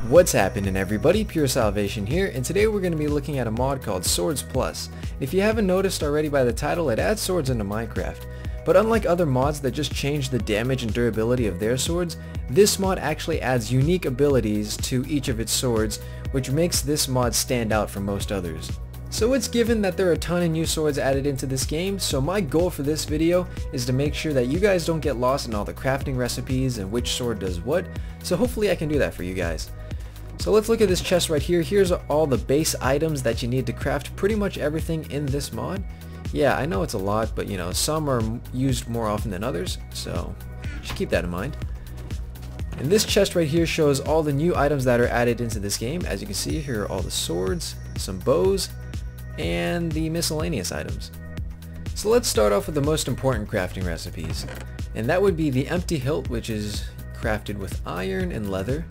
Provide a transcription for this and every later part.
What's happening, everybody? Pure Salvation here, and today we're going to be looking at a mod called Swords Plus. If you haven't noticed already by the title, it adds swords into Minecraft. But unlike other mods that just change the damage and durability of their swords, this mod actually adds unique abilities to each of its swords, which makes this mod stand out from most others. So it's given that there are a ton of new swords added into this game, so my goal for this video is to make sure that you guys don't get lost in all the crafting recipes and which sword does what, so hopefully I can do that for you guys. So let's look at this chest right here. Here's all the base items that you need to craft pretty much everything in this mod. Yeah, I know it's a lot, but you know, some are used more often than others, so just keep that in mind. And this chest right here shows all the new items that are added into this game. As you can see, here are all the swords, some bows, and the miscellaneous items. So let's start off with the most important crafting recipes, and that would be the empty hilt, which is crafted with iron and leather,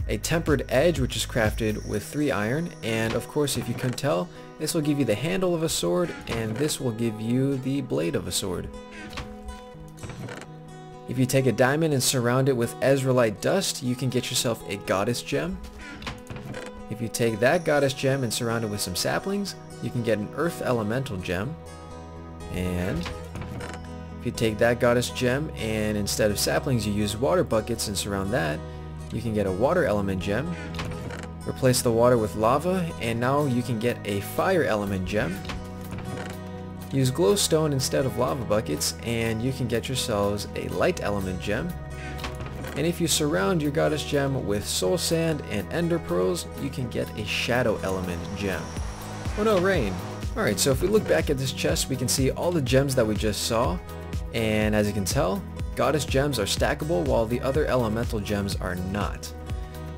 a tempered edge, which is crafted with 3 iron, and of course, if you couldn't tell, this will give you the handle of a sword, and this will give you the blade of a sword. If you take a diamond and surround it with Ezralite dust, you can get yourself a goddess gem. If you take that goddess gem and surround it with some saplings, you can get an earth elemental gem. And if you take that goddess gem and instead of saplings you use water buckets and surround that, you can get a water element gem. Replace the water with lava, and now you can get a fire element gem. Use glowstone instead of lava buckets, and you can get yourselves a light element gem. And if you surround your goddess gem with soul sand and ender pearls, you can get a shadow element gem. Oh no, rain. Alright, so if we look back at this chest, we can see all the gems that we just saw, and as you can tell, goddess gems are stackable while the other elemental gems are not.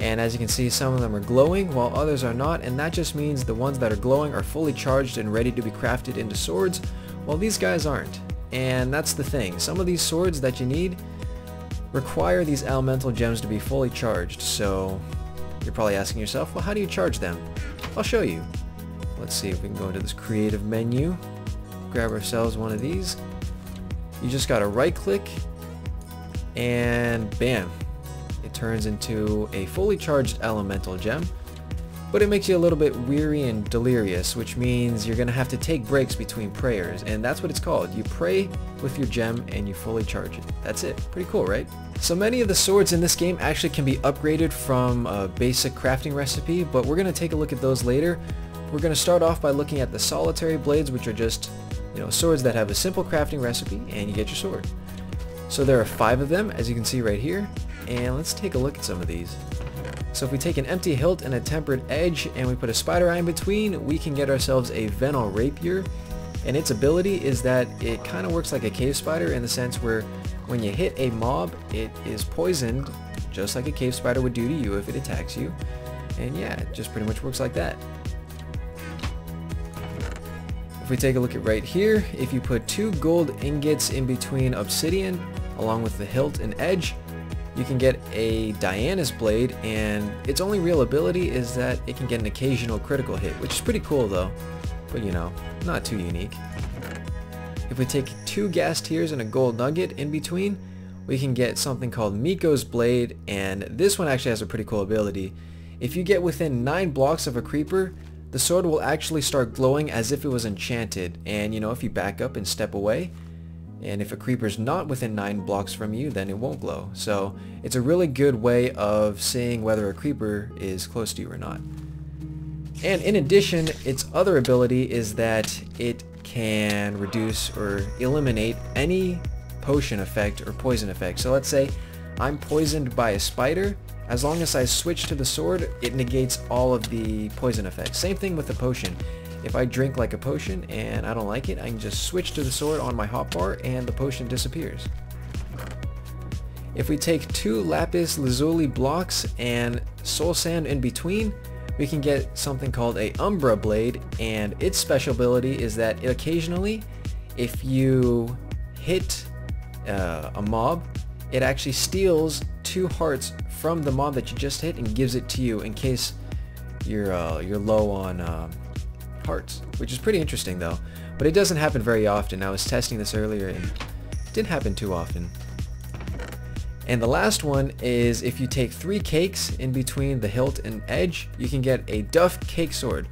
And as you can see, some of them are glowing while others are not, and that just means the ones that are glowing are fully charged and ready to be crafted into swords, while these guys aren't. And that's the thing, some of these swords that you need require these elemental gems to be fully charged, so you're probably asking yourself, well, how do you charge them? I'll show you. Let's see if we can go into this creative menu, grab ourselves one of these. You just gotta right click, and bam, it turns into a fully charged elemental gem. But it makes you a little bit weary and delirious, which means you're gonna have to take breaks between prayers, and that's what it's called. You pray with your gem and you fully charge it. That's it. Pretty cool, right? So many of the swords in this game actually can be upgraded from a basic crafting recipe, but we're gonna take a look at those later. We're gonna start off by looking at the solitary blades, which are just, you know, swords that have a simple crafting recipe and you get your sword. So there are 5 of them, as you can see right here, and let's take a look at some of these. So if we take an empty hilt and a tempered edge and we put a spider eye in between, we can get ourselves a Venal rapier, and its ability is that it kind of works like a cave spider in the sense where when you hit a mob, it is poisoned just like a cave spider would do to you if it attacks you, and yeah, it just pretty much works like that. If we take a look at right here, if you put 2 gold ingots in between obsidian along with the hilt and edge, you can get a Diana's blade, and its only real ability is that it can get an occasional critical hit, which is pretty cool though, but you know, not too unique. If we take 2 gas tiers and a gold nugget in between, we can get something called Miko's blade, and this one actually has a pretty cool ability. If you get within 9 blocks of a creeper, the sword will actually start glowing as if it was enchanted, and you know, if you back up and step away, and if a creeper's not within 9 blocks from you, then it won't glow. So it's a really good way of seeing whether a creeper is close to you or not. And in addition, its other ability is that it can reduce or eliminate any potion effect or poison effect. So let's say I'm poisoned by a spider. As long as I switch to the sword, it negates all of the poison effects. Same thing with the potion. If I drink like a potion and I don't like it, I can just switch to the sword on my hotbar and the potion disappears. If we take 2 lapis lazuli blocks and soul sand in between, we can get something called a Umbra blade, and its special ability is that occasionally, if you hit a mob, it actually steals 2 hearts from the mob that you just hit and gives it to you in case you're low on hearts, which is pretty interesting though. But it doesn't happen very often. I was testing this earlier and it didn't happen too often. And the last one is if you take 3 cakes in between the hilt and edge, you can get a Duff cake sword.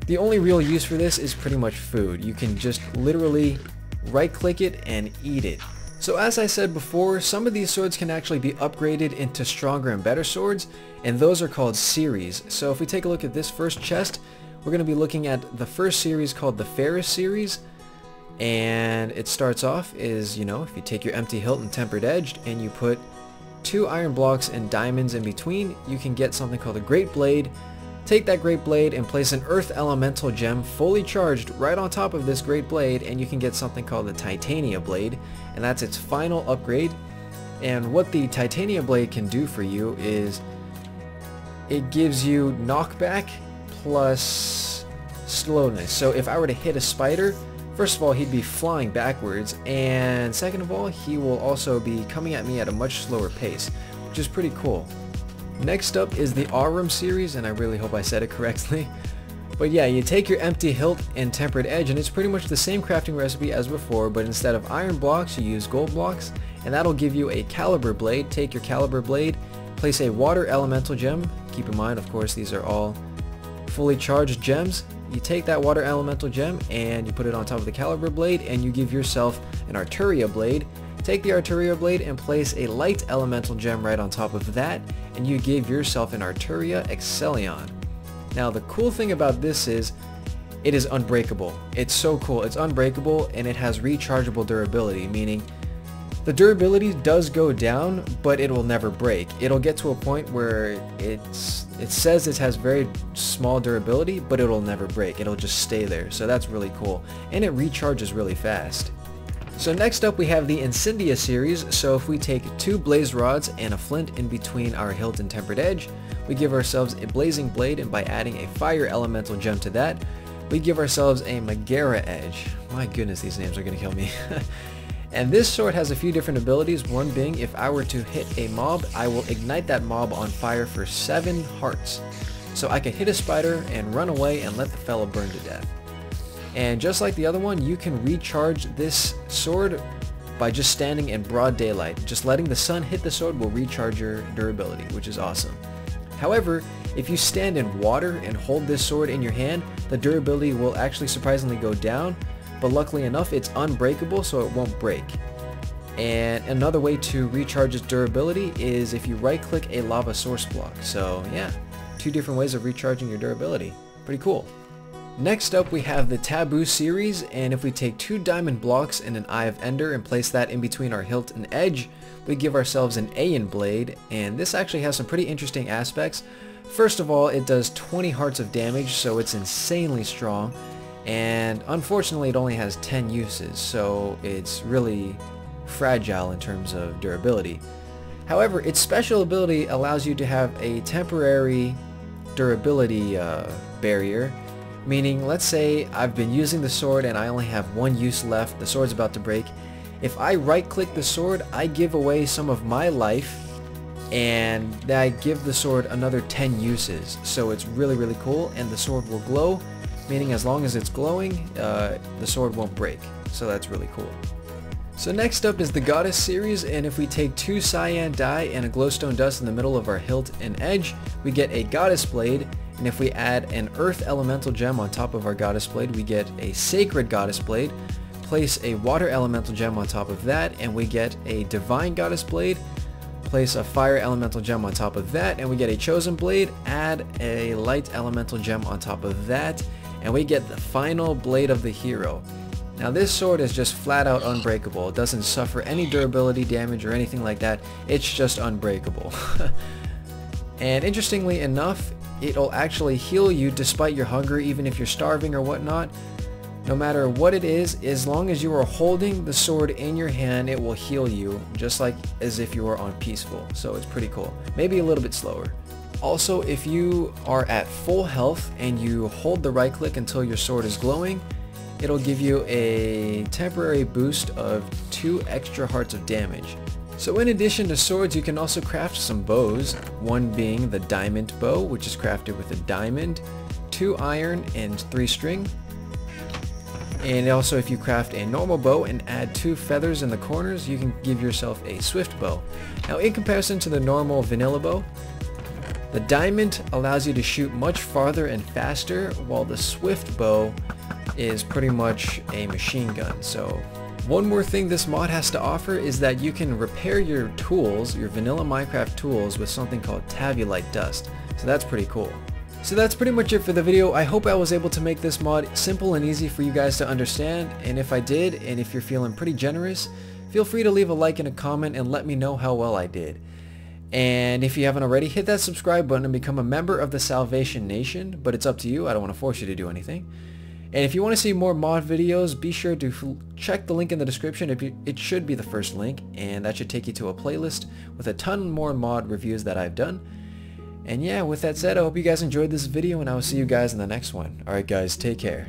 The only real use for this is pretty much food. You can just literally right click it and eat it. So as I said before, some of these swords can actually be upgraded into stronger and better swords, and those are called series. So if we take a look at this first chest, we're going to be looking at the first series called the Ferris series. And it starts off is, you know, if you take your empty hilt and tempered edged and you put 2 iron blocks and diamonds in between, you can get something called a Great Blade. Take that Great Blade and place an Earth Elemental gem fully charged right on top of this Great Blade, and you can get something called the Titania Blade, and that's its final upgrade. And what the Titania Blade can do for you is it gives you knockback plus slowness. So if I were to hit a spider, first of all, he'd be flying backwards, and second of all, he will also be coming at me at a much slower pace, which is pretty cool. Next up is the Aurum series, and I really hope I said it correctly. But yeah, you take your empty hilt and tempered edge, and it's pretty much the same crafting recipe as before, but instead of iron blocks, you use gold blocks, and that'll give you a caliber blade. Take your caliber blade, place a water elemental gem. Keep in mind, of course, these are all fully charged gems. You take that water elemental gem and you put it on top of the caliber blade, and you give yourself an Arturia blade. Take the Arturia blade and place a light elemental gem right on top of that, and you give yourself an Arturia Excellion. Now the cool thing about this is it is unbreakable. It's so cool. It's unbreakable, and it has rechargeable durability, meaning the durability does go down, but it will never break. It'll get to a point where it says it has very small durability, but it'll never break. It'll just stay there. So that's really cool, and it recharges really fast. So next up we have the Incendia series. So if we take 2 blaze rods and a flint in between our hilt and tempered edge, we give ourselves a blazing blade, and by adding a fire elemental gem to that, we give ourselves a Megara edge. My goodness, these names are gonna kill me. And this sword has a few different abilities, one being if I were to hit a mob, I will ignite that mob on fire for 7 hearts. So I can hit a spider and run away and let the fellow burn to death. And just like the other one, you can recharge this sword by just standing in broad daylight. Just letting the sun hit the sword will recharge your durability, which is awesome. However, if you stand in water and hold this sword in your hand, the durability will actually surprisingly go down, but luckily enough it's unbreakable, so it won't break. And another way to recharge its durability is if you right click a lava source block. So yeah, 2 different ways of recharging your durability. Pretty cool. Next up we have the Taboo series, and if we take 2 diamond blocks and an Eye of Ender and place that in between our hilt and edge, we give ourselves an Aeon blade, and this actually has some pretty interesting aspects. First of all, it does 20 hearts of damage, so it's insanely strong, and unfortunately it only has 10 uses, so it's really fragile in terms of durability. However, its special ability allows you to have a temporary durability barrier. Meaning, let's say I've been using the sword and I only have 1 use left, the sword's about to break. If I right click the sword, I give away some of my life, and I give the sword another 10 uses. So it's really cool, and the sword will glow, meaning as long as it's glowing, the sword won't break. So that's really cool. So next up is the Goddess series, and if we take 2 cyan dye and a glowstone dust in the middle of our hilt and edge, we get a Goddess blade. And if we add an Earth Elemental gem on top of our Goddess blade, we get a Sacred Goddess blade. Place a Water Elemental gem on top of that, and we get a Divine Goddess blade. Place a Fire Elemental gem on top of that, and we get a Chosen blade. Add a Light Elemental gem on top of that, and we get the final Blade of the Hero. Now this sword is just flat out unbreakable. It doesn't suffer any durability damage or anything like that. It's just unbreakable. And interestingly enough, it'll actually heal you despite your hunger, even if you're starving or whatnot. No matter what it is, as long as you are holding the sword in your hand, it will heal you, just like as if you were on peaceful. So it's pretty cool. Maybe a little bit slower. Also, if you are at full health and you hold the right click until your sword is glowing, it'll give you a temporary boost of 2 extra hearts of damage. So in addition to swords, you can also craft some bows, one being the diamond bow, which is crafted with a diamond, 2 iron, and 3 string. And also, if you craft a normal bow and add 2 feathers in the corners, you can give yourself a swift bow. Now, in comparison to the normal vanilla bow, the diamond allows you to shoot much farther and faster, while the swift bow is pretty much a machine gun. So one more thing this mod has to offer is that you can repair your tools, your vanilla Minecraft tools, with something called tabulite dust. So that's pretty cool. So that's pretty much it for the video. I hope I was able to make this mod simple and easy for you guys to understand, and if I did, and if you're feeling pretty generous, feel free to leave a like and a comment and let me know how well I did. And if you haven't already, hit that subscribe button and become a member of the Salvation Nation, but it's up to you. I don't want to force you to do anything. And if you want to see more mod videos, be sure to check the link in the description. It should be the first link, and that should take you to a playlist with a ton more mod reviews that I've done. And yeah, with that said, I hope you guys enjoyed this video, and I will see you guys in the next one. Alright guys, take care.